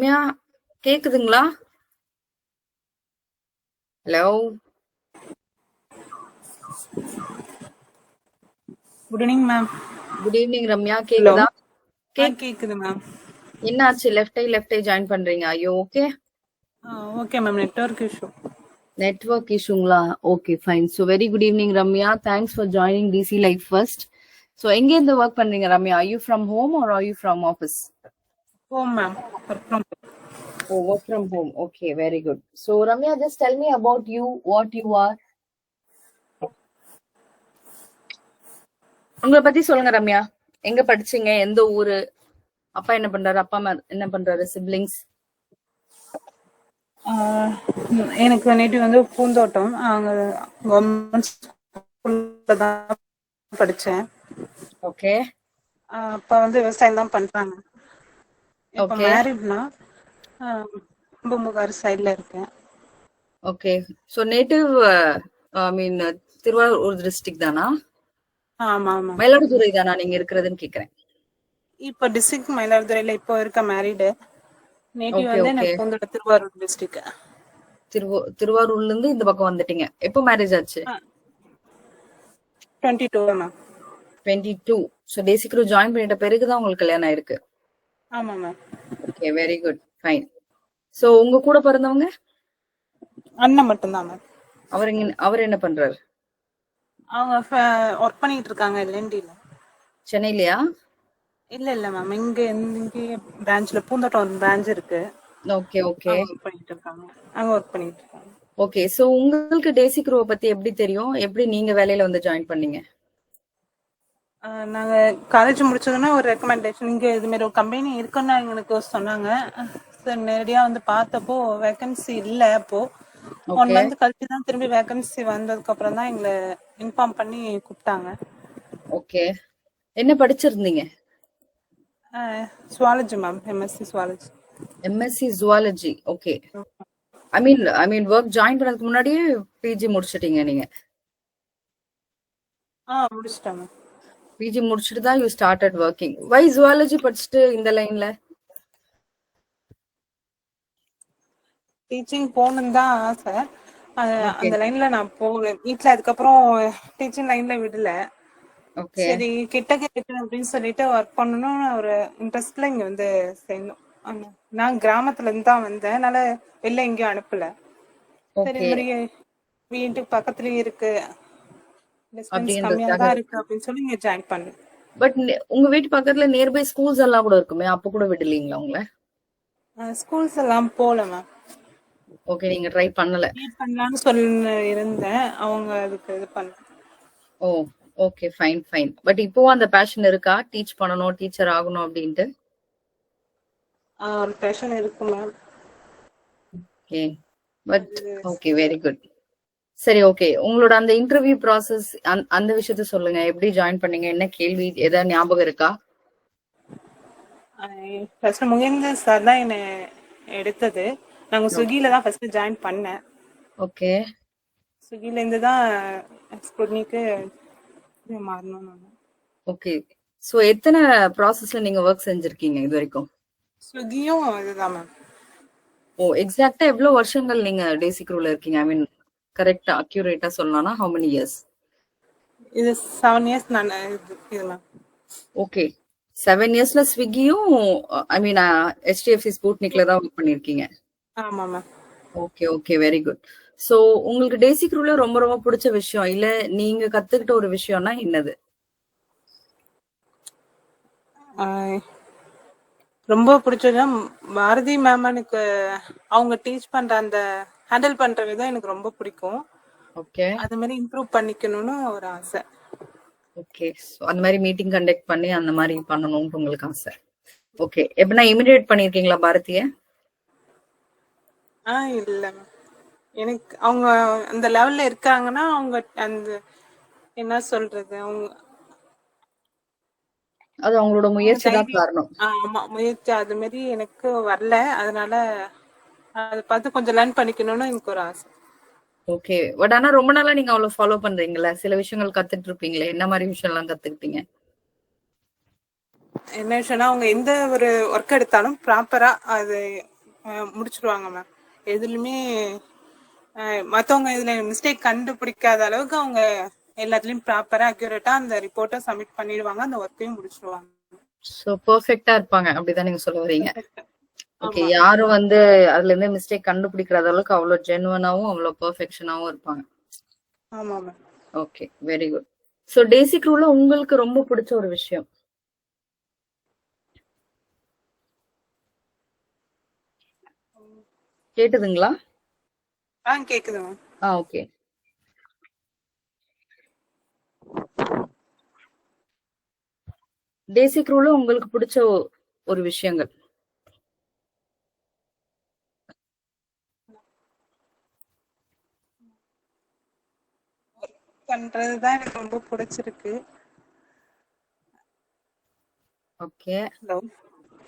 ரம்யா கேக்குதுங்களா? Hello, good evening ma'am. Good evening Ramya, hello. கேக்குதா? கேக் கேக்குது மேம். என்னாச்சு? லெஃப்ட் ஐ ஜாயின் பண்றீங்க. ஐயோ, okay. Okay ma'am, network issue. Network இஷ்யூங்களா? Okay fine. So very good evening Ramya, thanks for joining DC life first. So எங்க இருந்து ஒர்க் பண்றீங்க Ramya? Are you from home or are you from office? Home ma'am. Work from oh, work from home. Okay, very good. So Ramya, just tell me about you, what you are. உங்களை பத்தி சொல்லுங்க ரம்யா. எங்க படிச்சீங்க? எந்த ஊரு? அப்பா என்ன பண்றாரு? அப்பா அம்மா என்ன பண்றாரு? சிப்லிங்ஸ்? எனக்கு நேட்டிவ் வந்து பூந்தோட்டம். அங்கே கவர்மெண்ட் ஸ்கூல்ல தான் படித்தேன். ஓகே. அப்பா வந்து விவசாயம் தான் பண்றாங்க. இப்போ ஓகே. மேரிட்னா பூம்புகார் சைடில் இருக்கேன். ஓகே. ஸோ நேட்டிவ் ஐ மீன் திருவாரூர் டிஸ்ட்ரிக்ட் தானா? ஆமாம் ஆமாம். மயிலாடுதுறை தானா நீங்க இருக்கிறதுன்னு கேக்குறேன். இப்போ டிஸ்ட்ரிக்ட் மயிலாடுதுறையில் இப்போ இருக்க மேரிடு. நேட்டிவ் ஓகே, வந்து ஓகே. எனக்கு பூந்தோட்டம் திருவாரூர் டிஸ்ட்ரிக்ட். திருவாரூர்ல இருந்து இந்த பக்கம் வந்துட்டீங்க. எப்போ மேரேஜ் ஆச்சு? 22 மேம். 22. ஸோ டேசிக்ரூ ஜாயின் பண்ணிட்ட பிறகுதான் உங்களுக்கு கல்யாணம் ஆயிருக்கு. ஆமாம் ma'am. Okay, very good, fine. So உங்க கூட பிறந்தவங்க? அண்ணன் மட்டும்தான் மேம். அவர் என்ன பண்றாரு? அவங்க ஒர்க் பண்ணிட்டு இருக்காங்க எல்என்டில. சென்னையிலயா? இல்ல மேம், இங்க பிரான்ச்ல பூந்தோட்டம் ஒரு பிரான்ச் இருக்கு. Okay, okay. அவங்க ஒர்க் பண்ணிட்டு இருக்காங்க. ஓகே. ஸோ உங்களுக்கு டேசிக்ரூவை பத்தி எப்படி தெரியும்? எப்படி நீங்க வேலையில வந்து ஜாயின் பண்ணீங்க? நாங்க காலேஜ் முடிச்சதுன்னா ஒரு ரெக்கமெண்டேஷன், இங்க இது மாதிரி ஒரு கம்பெனி இருக்குன்னு எங்களுக்கு சொன்னாங்க. சார் நேரடியா வந்து பார்த்தப்போ வேகன்சி இல்ல. அப்போ 1 மந்த் கழிச்சு தான் திரும்பி வேகன்சி வந்ததுக்கு அப்புறம் தான் எங்களை இன்ஃபார்ம் பண்ணி கூப்பிட்டாங்க. ஓகே. என்ன படிச்சிருந்தீங்க? Zoology ma'am, MSc zoology. MSc zoology. Okay. I mean work join பண்ணதுக்கு முன்னாடியே பிஜி முடிச்சிட்டீங்க நீங்க? முடிச்சிட்டேன் மேம். பிஜி முடிச்சிட்டு தான் you started working. Why zoology படிச்சுட்டு இந்த லைன்ல? டீச்சிங் போகணுன்னு தான் ஆசை. அந்த லைன்ல நான் போகல. வீட்டுல அதுக்கப்புறம் டீச்சிங் லைன்ல விடல. ஓகே. சரி, கிட்ட கிடைக்கணும் அப்படின்னு சொல்லிட்டு ஒர்க் பண்ணணும்னு ஒரு இன்ட்ரெஸ்ட்ல இங்க வந்து சேர்ந்தோம். நான் கிராமத்துல இருந்து தான் வந்தேன், அதனால வெளில எங்கேயும் அனுப்பல. சரி, இந்த மாதிரி வீட்டுக்கு பக்கத்துலயும் இருக்கு, டிஸ்டன்ஸ் கம்மியா தான் இருக்கு அப்படின்னு சொல்லி இங்க ஜாயின் பண்ணேன். பட் உங்க வீட்டு பக்கத்துல நியர்பை ஸ்கூல்ஸ் எல்லாம் கூட இருக்குமே, அப்ப கூட விடலீங்களா உங்களை? ஸ்கூல்ஸ் எல்லாம் போல மேம். ஓகே, நீங்க ட்ரை பண்ணல? பண்ணலாம்னு சொல்லி இருந்தேன், அவங்க அதுக்கு இது பண்ண. ஓ, ஓகே, ஃபைன் ஃபைன். பட் இப்போ அந்த பேஷன் இருக்கா, டீச் பண்ணணும், டீச்சர் ஆகணும் அப்படின்ட்டு? ஒரு பேஷன் இருக்கு ma'am. Okay, but okay, very good. சரி, ஓகே. உங்களோட அந்த இன்டர்வியூ ப்ராசஸ் அந்த விஷயத்த சொல்லுங்க. எப்படி ஜாயின் பண்ணீங்க? என்ன கேள்வி? ஏதாவது ஞாபகம் இருக்கா? ஃபர்ஸ்ட் முகேந்தர் சார் தான் என்னை எடுத்தது. நாங்க ஸ்விக்கில தான் ஃபர்ஸ்ட் ஜாயின் பண்ணேன். ஓகே. ஸ்விக்கில இருந்து தான் ஸ்புட்னிக்கு மாறணும் நாங்க. ஓகே. சோ எத்தனை ப்ராசஸ்ல நீங்க ஒர்க் செஞ்சிருக்கீங்க இது வரைக்கும்? ஸ்விக்கியும் இதுதான் மேம். ஓ, எக்ஸாக்ட்டா எவ்வளவு வருஷங்கள் நீங்க டேசிக்ரூல இருக்கீங்க? ஐ மீன் கரெக்டா அக்யூரேட்டா சொல்லணும்னா how many years? இது 7 இயர்ஸ் நான் இது மேம். ஓகே. 7 இயர்ஸ்ல ஸ்விக்கியும் ஐ மீன் HDFC ஸ்புட்னிக்ல தான் ஒர்க் பண்ணிருக்கீங்க? ஆமா ma'am. Okay, okay, very good. So உங்களுக்கு டேசிக்ரூல ரொம்ப ரொம்ப பிடிச்ச விஷயம் இல்ல நீங்க கத்துக்கிட்ட ஒரு விஷயம்னா என்னது? ரொம்ப பிடிச்சது பாரதி மேம். எனக்கு அவங்க டீச் பண்ற அந்த ஹேண்டில் பண்ற விதம் எனக்கு ரொம்ப பிடிக்கும். ஓகே. அது மாதிரி இம்ப்ரூவ் பண்ணிக்கணும்னு ஒரு ஆசை. ஓகே. அந்த மாதிரி மீட்டிங் கண்டக்ட் பண்ணி அந்த மாதிரி பண்ணணும்னு உங்களுக்கு ஆசை. ஓகே. எப்படின்னா இமிடியேட் பண்ணிருக்கீங்களா பாரதிய? இல்ல மேம். எனக்கு அவங்க அந்த லெவல்ல இருக்காங்கன்னா அவங்க அந்த என்ன சொல்றது, அவங்க அது அவங்களோட முயற்சி தான் காரணம். ஆமா, முயற்சி அது மாதிரி எனக்கு வரல. அதனால அதை பார்த்து கொஞ்சம் லேர்ன் பண்ணிக்கணும்னு எனக்கு ஒரு ஆசை. ஓகே. பட் ஆனா ரொம்ப நாளா நீங்க அவ்வளவு ஃபாலோ பண்றீங்களா? சில விஷயங்கள் கத்துட்டு இருப்பீங்களே, என்ன மாதிரி விஷயம் எல்லாம் கத்துக்கிட்டீங்க? என்ன விஷயம்னா, அவங்க எந்த ஒரு ஒர்க் எடுத்தாலும் ப்ராப்பரா அது முடிச்சிருவாங்க மேம். எதுலையுமே மற்றவங்க இதுல மிஸ்டேக் கண்டுபிடிக்காத அளவுக்கு அவங்க எல்லாத்துலயும் ப்ராப்பரா அக்யூரேட்டா அந்த ரிப்போர்ட்டை சப்மிட் பண்ணிடுவாங்க, அந்த ஒர்க்கையும் முடிச்சிருவாங்க. சோ பெர்ஃபெக்ட்டா இருப்பாங்க அப்படிதான் நீங்க சொல்ல வரீங்க. ஓகே, ஆமா யாரும் வந்து அதுல இருந்து மிஸ்டேக் கண்டுபிடிக்கிற அளவுக்கு அவ்வளவு ஜெனுவனாவும் அவ்வளவு பெர்ஃபெக்ஷனாவும் இருப்பாங்க. ஆமா ma'am. Okay, very good. So டேசிக் ரூல்ல உங்களுக்கு ரொம்ப பிடிச்ச ஒரு விஷயம்? கேக்குதுங்களா? கேக்குது மேம். ஓகே. டேசிக் ரூல்ல உங்களுக்கு பிடிச்ச ஒரு விஷயங்கள்? பண்றதுதான் எனக்கு ரொம்ப பிடிச்சிருக்கு. ஓகே, ஹலோ,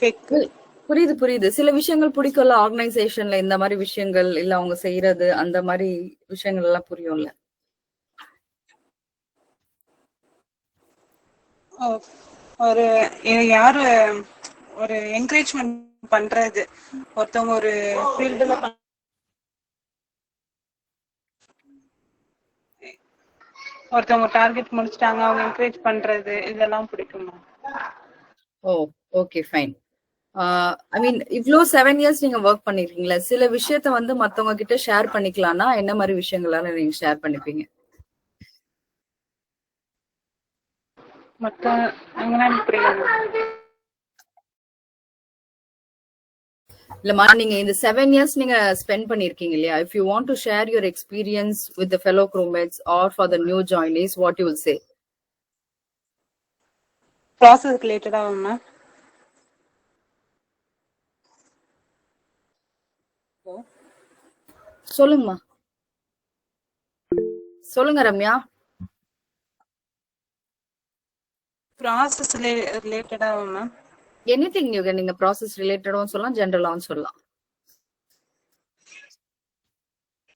கேக்கு. புரியுது புரியுது. சில விஷயங்கள் பிடிக்கும்ல, ஆர்கனைசேஷன்ல இந்த மாதிரி விஷயங்கள் இல்ல அவங்க செய்யறது, அந்த மாதிரி விஷயங்கள் எல்லாம் புரியும்ல. ஒரு யாரு ஒரு என்கரேஜ்மெண்ட் பண்றது, ஒருத்தவங்க ஒரு ஃபீல்டுல ஒருத்தவங்க டார்கெட் முடிச்சிட்டாங்க, அவங்க என்கரேஜ் பண்றது, இதெல்லாம் பிடிக்குமா? Okay fine. ஐ மீன் இவ்ளோ 7 இயர்ஸ் நீங்க ஒர்க் பண்ணிருக்கீங்களா, சில விஷயத்த வந்து மத்தவங்க கிட்ட ஷேர் பண்ணிக்கலாம்னா என்ன மாதிரி விஷயங்களால நீங்க ஷேர் பண்ணிப்பீங்க? மத்த இல்லம்மா, நீங்க இந்த 7 இயர்ஸ் நீங்க ஸ்பெண்ட் பண்ணிருக்கீங்க இல்லையா, if you want to share your experience with the fellow crewmates or for the new joinees, what you will say? Process ரிலேட்டடா மேம். சொல்லுங்கம்மா, சொல்லுங்க ரம்யா. ப்ராசஸ் ரிலேட்டடா மேம். எனிதிங் நீங்க ப்ராசஸ் ரிலேட்டடும் சொல்லலாம், ஜெனரலாவும் சொல்லலாம்,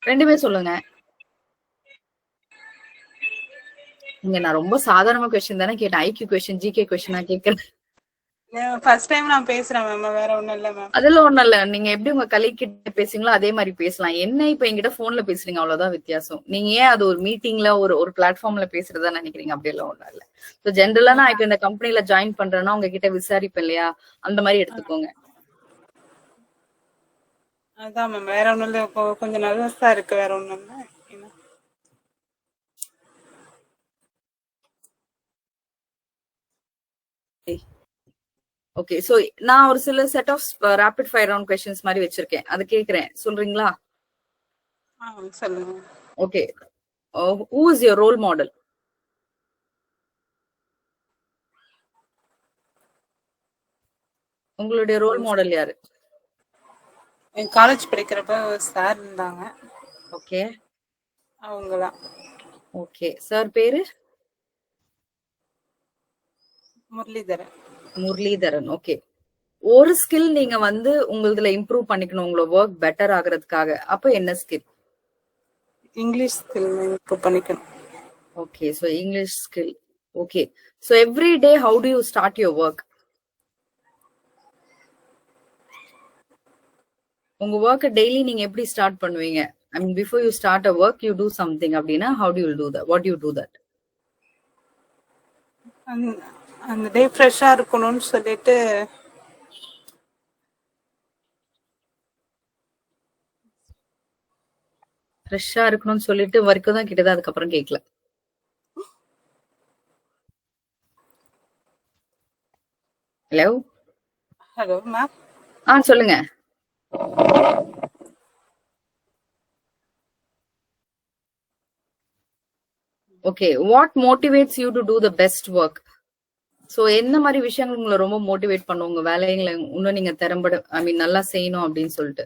ரெண்டுமே சொல்லுங்க. இங்க நான் ரொம்ப சாதாரண கொஸ்டின் தானே கேட்டேன், ஐக்யூ கொஸ்டின் ஜிகே கொஸ்டினா கேட்கறேன். ஃபர்ஸ்ட் டைம் நான் பேசுறேன் மேம், வேற ஒண்ணும் இல்ல மேம். அதெல்லாம் ஒண்ணும் இல்ல, நீங்க எப்படி உங்க கலீக் கிட்ட பேசுறீங்களோ அதே மாதிரி பேசலாம். என்ன இப்ப என்கிட்ட போன்ல பேசுறீங்க, அவ்வளவுதான் வித்தியாசம். நீங்க ஏன் அது ஒரு மீட்டிங்ல ஒரு பிளாட்ஃபார்ம்ல பேசுறதா நினைக்கிறீங்க? அப்படி எல்லாம் ஒண்ணும் இல்ல. ஸோ ஜென்ரலா நான் இப்ப இந்த கம்பெனில ஜாயின் பண்றேன்னா உங்ககிட்ட விசாரிப்பேன் இல்லையா, அந்த மாதிரி எடுத்துக்கோங்க. அதான் மேம், வேற ஒண்ணும் இல்ல. கொஞ்சம் நர்வஸா இருக்கு, வேற ஒண்ணும் இல்ல. ஓகே, சோ நான் ஒரு சில set of rapid fire round questions மாதிரி வச்சிருக்கேன், அது கேக்குறேன், சொல்றீங்களா? சொல்லுங்க. Okay, who is your role model? உங்களுடைய ரோல் மாடல் யாரு? காலேஜ் படிக்கிறப்ப சார் இருந்தாங்க. ஓகே, அவங்கதான். ஓகே, சார் பேரு? முரளிதரன். முரளிதரன். ஓகே, ஒரு ஸ்கில் நீங்க வந்து உங்களதுல இம்ப்ரூவ் பண்ணிக்கணும் உங்களோட ஒர்க் பெட்டர் ஆகுறதுக்காக, அப்ப என்ன ஸ்கில்? இங்கிலீஷ் ஸ்கில் இம்ப்ரூவ் பண்ணிக்கணும். Okay, so English skill. Okay, so every day how do you start your work? உங்க ஒர்க்க டெய்லி நீங்க எப்படி ஸ்டார்ட் பண்ணுவீங்க? I mean before you start a work you do something அப்படின்னா how do you do that? What do you do that? அந்த டே ஃப்ரெஷ்ஷா இருக்கணும்னு சொல்லிட்டு ஃப்ரெஷ்ஷா இருக்கணும்னு சொல்லிட்டு வரைக்கும் தான் கிட்டதான், அதுக்கப்புறம் கேட்கல. Hello hello ma'am. சொல்லுங்க. Okay, what motivates you to do the best work? So என்ன மாதிரி விஷயங்கள் உங்களை ரொம்ப மோட்டிவேட் பண்ணும் உங்க வேலைகளை இன்னும் நீங்க திறம்பட ஐ மீன் நல்லா செய்யணும் அப்படின்னு சொல்லிட்டு?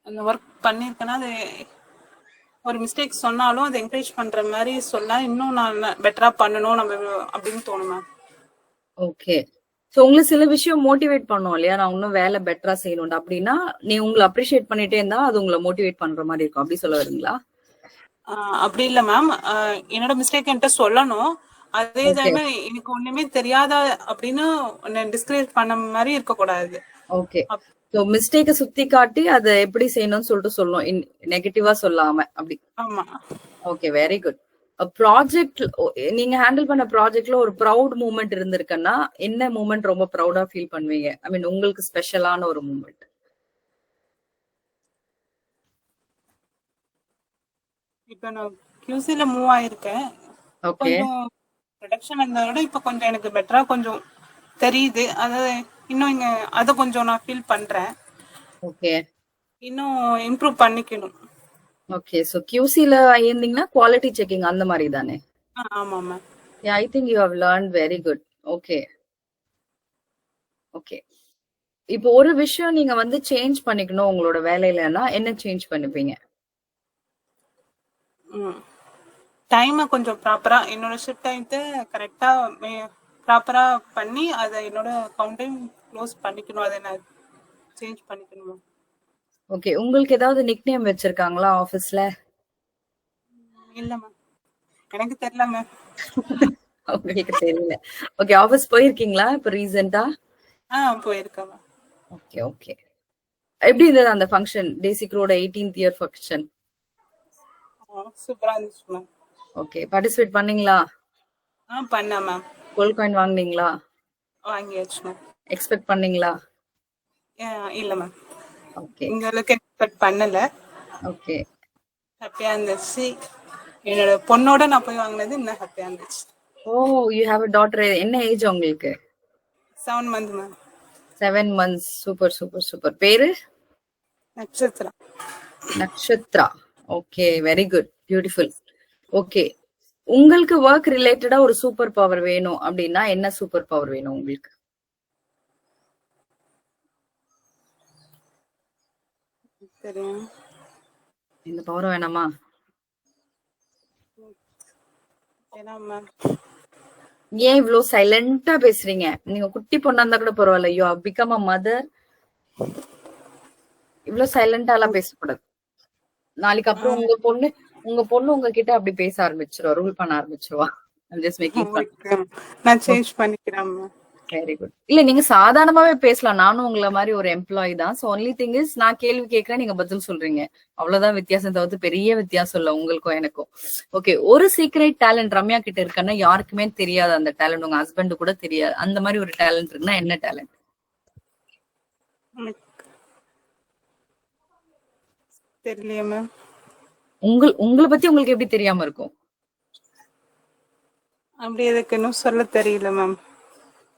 அந்த ஒர்க் பண்ணிருக்கேன்னா, அது ஒரு மிஸ்டேக் சொன்னாலும் அதை என்கரேஜ் பண்ற மாதிரி சொன்னா இன்னும் நான் பெட்டரா பண்ணணும் நம்ம அப்படின்னு தோணும் மேம். ஓகே, சோ உங்களுக்கு சில விஷயம் மோட்டிவேட் பண்ணும் இல்லையா, நான் இன்னும் வேலை பெட்டரா செய்யணும் அப்படின்னா நீ உங்களை அப்ரிஷியேட் பண்ணிட்டே இருந்தா அது உங்களை மோட்டிவேட் பண்ற மாதிரி இருக்கும், அப்படி சொல்ல வரீங்களா? அப்படி இல்ல மேம், என்னோட மிஸ்டேக் என்கிட்ட சொல்லணும், அதே ஓகே டைம் எனக்கு ஒண்ணுமே தெரியாத அப்படின்னு டிஸ்கரேஜ் பண்ண மாதிரி இருக்க கூடாது. ஓகே. ஸோ மிஸ்டேக்கை சுத்தி காட்டி அதை எப்படி செய்யணும்னு சொல்லிட்டு சொல்லணும், நெகட்டிவா சொல்லாம அப்படி. ஆமா. Okay, very good. ப்ராஜெக்ட் நீங்க ஹேண்டில் பண்ண ப்ராஜெக்ட்ல ஒரு ப்ரௌட் மூமெண்ட் இருந்திருக்குன்னா என்ன மூமெண்ட் ரொம்ப ப்ரௌடா ஃபீல் பண்ணுவீங்க? ஐ மீன் உங்களுக்கு ஸ்பெஷலான ஒரு மூமெண்ட். இப்ப நான் QCல மூவ் ஆயிருக்கேன். ஓகே கொஞ்சம் ப்ரொடக்ஷன் இருந்ததை விட இப்ப கொஞ்சம் எனக்கு பெட்டரா கொஞ்சம் தெரியுது. அதாவது இன்னும் இங்க அதை கொஞ்சம் நான் ஃபீல் பண்றேன். ஓகே இன்னும் இம்ப்ரூவ் பண்ணிக்கணும். ஓகே. ஸோ QCல இருந்தீங்கன்னா குவாலிட்டி செக்கிங் அந்த மாதிரி தானே? ஆமா ma'am. I think you have learn very good. Okay okay. இப்போ ஒரு விஷயம் நீங்க வந்து சேஞ்ச் பண்ணிக்கணும் உங்களோட வேலையிலன்னா என்ன சேஞ்ச் பண்ணுவீங்க? டைமை கொஞ்சம் ப்ராப்பரா என்னோட ஷிஃப்ட் டைத்தை கரெக்டா ப்ராப்பரா பண்ணி அதை என்னோட கவுண்டையும் க்ளோஸ் பண்ணிக்கணும். அதை நான் சேஞ்ச் பண்ணிக்கணும். ஓகே. உங்களுக்கு ஏதாவது நிக்நேம் வச்சிருக்காங்களா ஆபீஸ்ல? இல்ல மேம், எனக்கு தெரியல மேம். உங்களுக்கு தெரியல. ஓகே. ஆபீஸ் போயிருக்கீங்களா இப்ப ரீசெண்டா? போயிருக்கேன் மேம். Okay okay. எப்படி இருந்தது அந்த ஃபங்க்ஷன், டேசிக்ரோட 18th இயர் ஃபங்க்ஷன்? சூப்பரா இருந்துச்சு மேம். ஓகே. பார்ட்டிசிபேட் பண்ணீங்களா? பண்ணேன் மேம். Gold coin வாங்குனீங்களா? வாங்கியாச்சு மேம். எக்ஸ்பெக்ட் பண்ணீங்களா? இல்ல மேம், ஓகே இந்த அளவுக்கு எக்ஸ்பெக்ட் பண்ணல. ஓகே ஹாப்பியா இருந்துச்சு. என்னோட பொண்ணோட நான் போய் வாங்கினது இன்னும் ஹாப்பியா இருந்துச்சு. Oh, you have a daughter. என்ன ஏஜ் உங்களுக்கு? 7 months ma'am. 7 months. Super super super. பேரு? Nakshatra. Nakshatra. Okay, very good, beautiful. Okay. உங்களுக்கு ஒர்க் ரிலேட்டடா ஒரு சூப்பர் பவர் வேணும் அப்படின்னா என்ன சூப்பர் பவர் வேணும் உங்களுக்கு? தெரியும். இந்த பவர் வேணாமா? ஏன்னா மேம், ஏன் இவ்ளோ சைலண்டா பேசுறீங்க? நீங்க குட்டி பொண்ணா இருந்தா கூட பரவாயில்ல. You have become a mother. இவ்ளோ சைலண்டா எல்லாம் பேசக்கூடாது. நாளைக்கு அப்புறம் உங்க பொண்ணு உங்ககிட்ட அப்படி பேச ஆரம்பிச்சிருவா, ரூல் பண்ண ஆரம்பிச்சிருவா. I'm just making fun. நான் சேஞ்ச் பண்ணிக்கிறேன் மேம். Very good. இல்ல, நீங்க சாதாரணமாவே பேசலாம். நானும் உங்களை மாதிரி ஒரு எம்ப்ளாயி தான். சோ ஒன்லி திங் இஸ் நான் கேள்வி கேட்கிறேன், நீங்க பதில் சொல்றீங்க. அவ்வளவுதான் வித்தியாசம், தவிர்த்து பெரிய வித்தியாசம் இல்ல உங்களுக்கும் எனக்கும். ஓகே. ஒரு சீக்ரெட் டேலண்ட் ரம்யா கிட்ட இருக்குன்னா யாருக்குமே தெரியாது அந்த டேலண்ட், உங்க ஹஸ்பண்ட் கூட தெரியாது. அந்த மாதிரி ஒரு டேலண்ட் இருக்குன்னா என்ன டேலண்ட்? தெரியலையே மேம். உங்களை பத்தி உங்களுக்கு எப்படி தெரியாம இருக்கும்? அப்படி எதுக்கு இன்னும் சொல்ல தெரியல மேம்.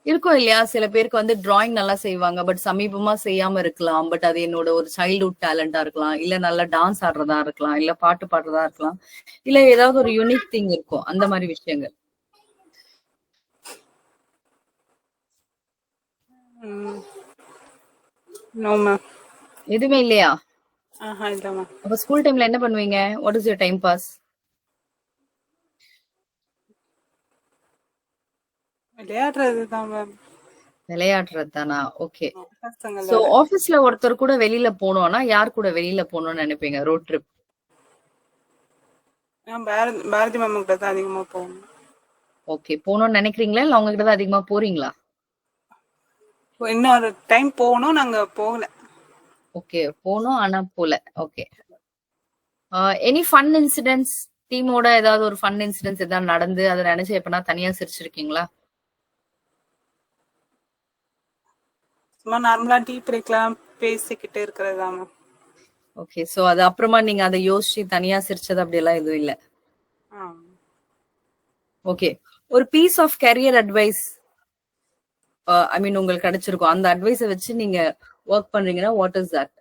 இருக்கும் இல்லையா? சில பேருக்கு வந்து டிராயிங் நல்லா செய்வாங்க, பட் சமீபமா செய்யாம இருக்கலாம். பட் அது என்னோட ஒரு சைல்ட்ஹுட் டேலண்டா இருக்கலாம், இல்ல நல்லா டான்ஸ் ஆடுறதா இருக்கலாம், இல்ல பாட்டு பாடுறதா இருக்கலாம், இல்ல ஏதாவது ஒரு யூனிக் திங் இருக்கும். அந்த மாதிரி விஷயங்கள். No ma'am. எதுவுமே இல்லையா? இல்ல மேம். அப்ப ஸ்கூல் டைம்ல என்ன பண்ணுவீங்க? What is your time pass? விளையாடுறது தான் மேம். விளையாடுறது தானா? ஓகே. பசங்களோட. சோ ஆபீஸ்ல ஒருத்தர் கூட வெளியில போனோம்னா யார் கூட வெளியில போகணும்னு நினைப்பீங்க? Road trip. நான் பாரதி மேம் கிட்ட தான் அதிகமா போகணும். ஓகே. போகணும்னு நினைக்கிறீங்களா இல்ல அவங்க கிட்ட தான் அதிகமா போறீங்களா? இன்னொரு டைம் போகணும், நாங்க போகல. ஓகே. போனோம் ஆனா போல. ஓகே. Any fun incidents? டீமோட ஏதாவது ஒரு ஃபன் இன்சிடென்ட்ஸ் ஏதாவது நடந்து அதை நினைச்சு எப்பனா தனியா சிரிச்சிருக்கீங்களா? சும்மா நார்மலா டீ பிரேக்லாம் பேசிக்கிட்டு இருக்கிறது தான் மேம். ஓகே. சோ அது அப்புறமா நீங்க அதை யோசிச்சு தனியா சிரிச்சது அப்படி எல்லாம் எதுவும் இல்ல? ஓகே. ஒரு piece of career advice I mean உங்களுக்கு கிடைச்சிருக்கும், அந்த அட்வைஸை வச்சு நீங்க ஒர்க் பண்றீங்கன்னா வாட் இஸ் தட்?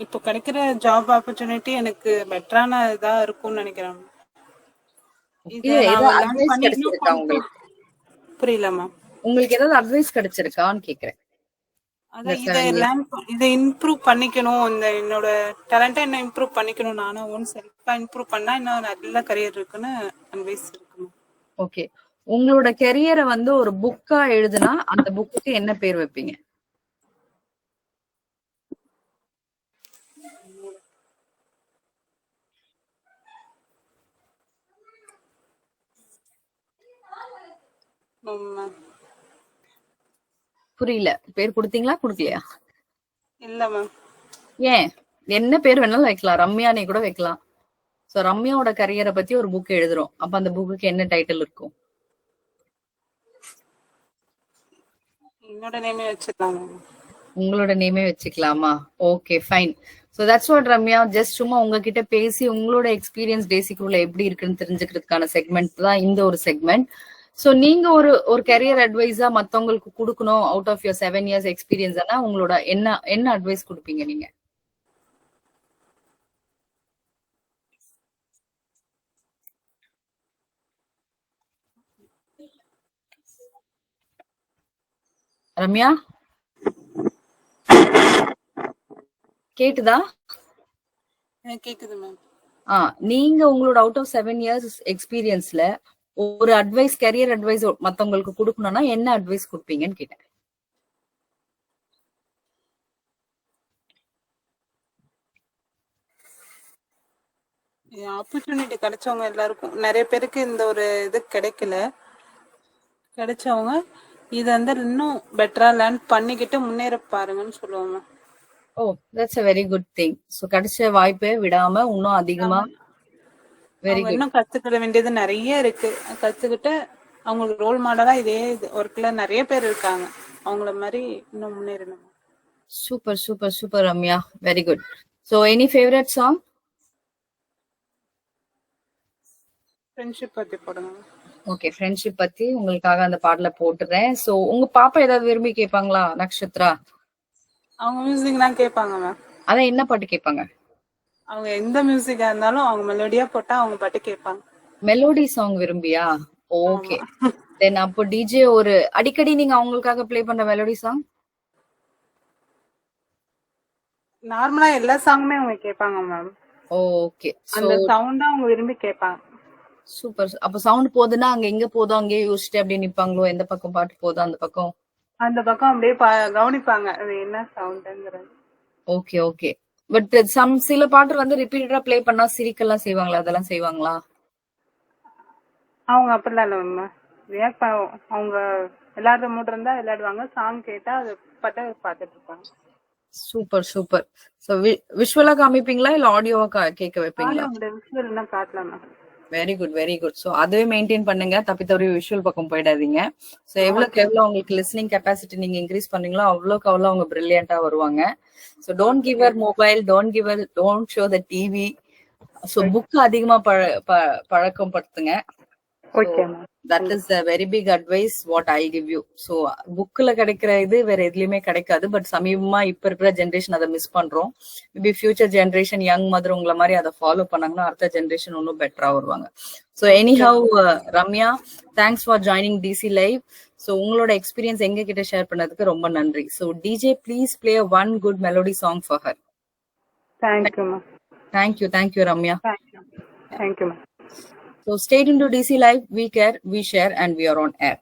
இப்போ கிடைக்கிற ஜாப் ஆப்பர்ச்சுனிட்டி எனக்கு பெட்டரான இதா இருக்கும்னு நினைக்கிறேன். புரியல மேம். உங்களுக்கு ஏதாவது அட்வைஸ் கிடைச்சிருக்கான்னு கேக்குறேன். இதை இம்ப்ரூவ் பண்ணிக்கணும், இந்த என்னோட டேலண்ட்டை என்ன இம்ப்ரூவ் பண்ணிக்கணும், நானும் ஓன் செல்ஃபா இம்ப்ரூவ் பண்ணா இன்னும் நல்ல கரியர் இருக்குன்னு அட்வைஸ் இருக்கு. ஓகே. உங்களோட கெரியரை வந்து ஒரு புக்கா எழுதுனா அந்த புக்கு என்ன பேர் வைப்பீங்க? மேம். புரியல, பேர் கொடுத்தீங்களா கொடுக்கலையா? இல்ல மேம். ஏன், என்ன பேர் வேணாலும் வைக்கலாம், ரம்யானே கூட வைக்கலாம். சோ ரம்யாவோட கரியரை பத்தி ஒரு புக் எழுதுறோம், அப்ப அந்த புக்குக்கு என்ன டைட்டில் இருக்கும்? என்னோட நேமே வச்சுக்கலாம் மேம். உங்களோட நேமே வச்சுக்கலாமா? Okay fine. So that's what Ramya, just சும்மா உங்ககிட்ட பேசி உங்களோட எக்ஸ்பீரியன்ஸ் டேசிக்குள்ள எப்படி இருக்குன்னு தெரிஞ்சுக்கிறதுக்கான செக்மெண்ட் தான் இந்த ஒரு செக்மெண்ட். சோ நீங்க ஒரு கரியர் அட்வைஸா மத்தவங்களுக்கு கொடுக்கணும் out of your 7 years experience, உங்களோட என்ன அட்வைஸ் கொடுப்பீங்க நீங்க? ரம்யா கேட்டுதா? கேக்குது மேம். நீங்க உங்களோட அவுட் ஆஃப் 7 years எக்ஸ்பீரியன்ஸ்ல ஒரு அட்வைஸ், கரியர் அட்வைஸ் மத்தவங்களுக்கு கொடுக்கணும்னா என்ன அட்வைஸ் கொடுப்பீங்கன்னு கேட்டேன். ஆப்பர்ச்சுனிட்டி கிடைச்சவங்க எல்லாருக்கும், நிறைய பேருக்கு இந்த ஒரு இது கிடைச்சவங்க இது வந்து இன்னும் பெட்டரா லேர்ன் பண்ணிக்கிட்டு முன்னேற பாருங்கன்னு சொல்லுவாங்க. Oh, that's a very good thing. So கிடைச்ச வாய்ப்பை விடாம இன்னும் அதிகமா வெரி குட். இன்னும் கத்துக்கிட வேண்டியது நிறைய இருக்கு. கத்துக்கிட்டு அவங்களுக்கு ரோல் மாடலா இதே ஒர்க்ல நிறைய பேர் இருக்காங்க, அவங்கள மாதிரி இன்னும் முன்னேறணும். Super super super Ramya, very good. So any favourite song? Friendship பத்தி போடுங்க. ஓகே, ஃப்ரெண்ட்ஷிப் பத்தி உங்களுக்காக அந்த பாடல போட்டுறேன். சோ உங்க பாப்பா ஏதாவது விரும்பி கேட்பாங்களா நக்ஷத்ரா? அவங்க மியூசிக் தான் கேட்பாங்க மேம். அதான் என்ன பாட்டு கேட்பாங்க? அவங்க எந்த மியூசிக்கா இருந்தாலும் அவங்க மெலோடியா போட்டா அவங்க பாட்டு கேட்பாங்க. மெலோடி சாங் விரும்பியா? ஓகே தென் அப்போ டிஜே ஒரு அடிக்கடி நீங்க அவங்களுக்காக ப்ளே பண்ற மெலோடி சாங்? நார்மலா எல்லா சாங்குமே அவங்க கேட்பாங்க மேம். ஓகே, அந்த சவுண்டா அவங்க விரும்பி கேட்பாங்க. சூப்பர். அப்ப சவுண்ட் போகுதுன்னா அங்க எங்க போதோ அங்கேயே யோசிச்சுட்டு அப்படியே நிப்பாங்களோ? எந்த பக்கம் பாட்டு போதோ அந்த பக்கம் அப்படியே கவனிப்பாங்க அது என்ன சவுண்ட்ங்கிறது. Okay okay. பட் சில பாட்டு வந்து ரிப்பீட்டடா ப்ளே பண்ணா சிரிக்கலாம் செய்வாங்களா? அதெல்லாம் செய்வாங்களா? அவங்க அப்படிலாம் இல்ல மேம். ரியாக்ட் அவங்க விளையாடுற மூட் இருந்தா விளையாடுவாங்க, சாங் கேட்டா அது பாட்டு பாத்துட்டு இருப்பாங்க. Super super. சோ விஷுவலா காமிப்பீங்களா இல்ல ஆடியோவா கேட்க வைப்பீங்களா? விஷுவல் தான் காட்டலாம் ma'am. Very good very good. So அதுவே மெயின்டைன் பண்ணுங்க, தப்பி தவறி விஷுவல் பக்கம் போயிடாதீங்க. சோ எவ்வளவுக்கு எவ்வளவு உங்களுக்கு லிசனிங் கெப்பாசிட்டி நீங்க இன்க்ரீஸ் பண்ணீங்களோ அவ்வளவுக்கு அவ்வளவு அவங்க பிரில்லியண்டா வருவாங்க. So don't give her mobile, don't show the TV. So book அதிகமா பழக்கம் படுத்துங்க. Okay ma'am. That is a very big advice what I give you. so புக்ல கிடைக்கிற இது வேற எதுலயுமே கிடைக்காது. பட் சமீபமா இப்ப இருக்கிற ஜெனரேஷன் அதை மிஸ் பண்றோம். Maybe future generation young mother உங்களை மாதிரி அதை ஃபாலோ பண்ணாங்கன்னா அடுத்த ஜெனரேஷன் இன்னும் பெட்டரா வருவாங்க. So anyhow Ramya, thanks for joining DC live. So உங்களோட எக்ஸ்பீரியன்ஸ் எங்க கிட்ட ஷேர் பண்ணதுக்கு ரொம்ப நன்றி. So DJ please play one good melody song for her. Thank you ma'am. Thank you Ramya. Thank you ma'am. So stay tuned to DC Live. We care, we share, and we are on air.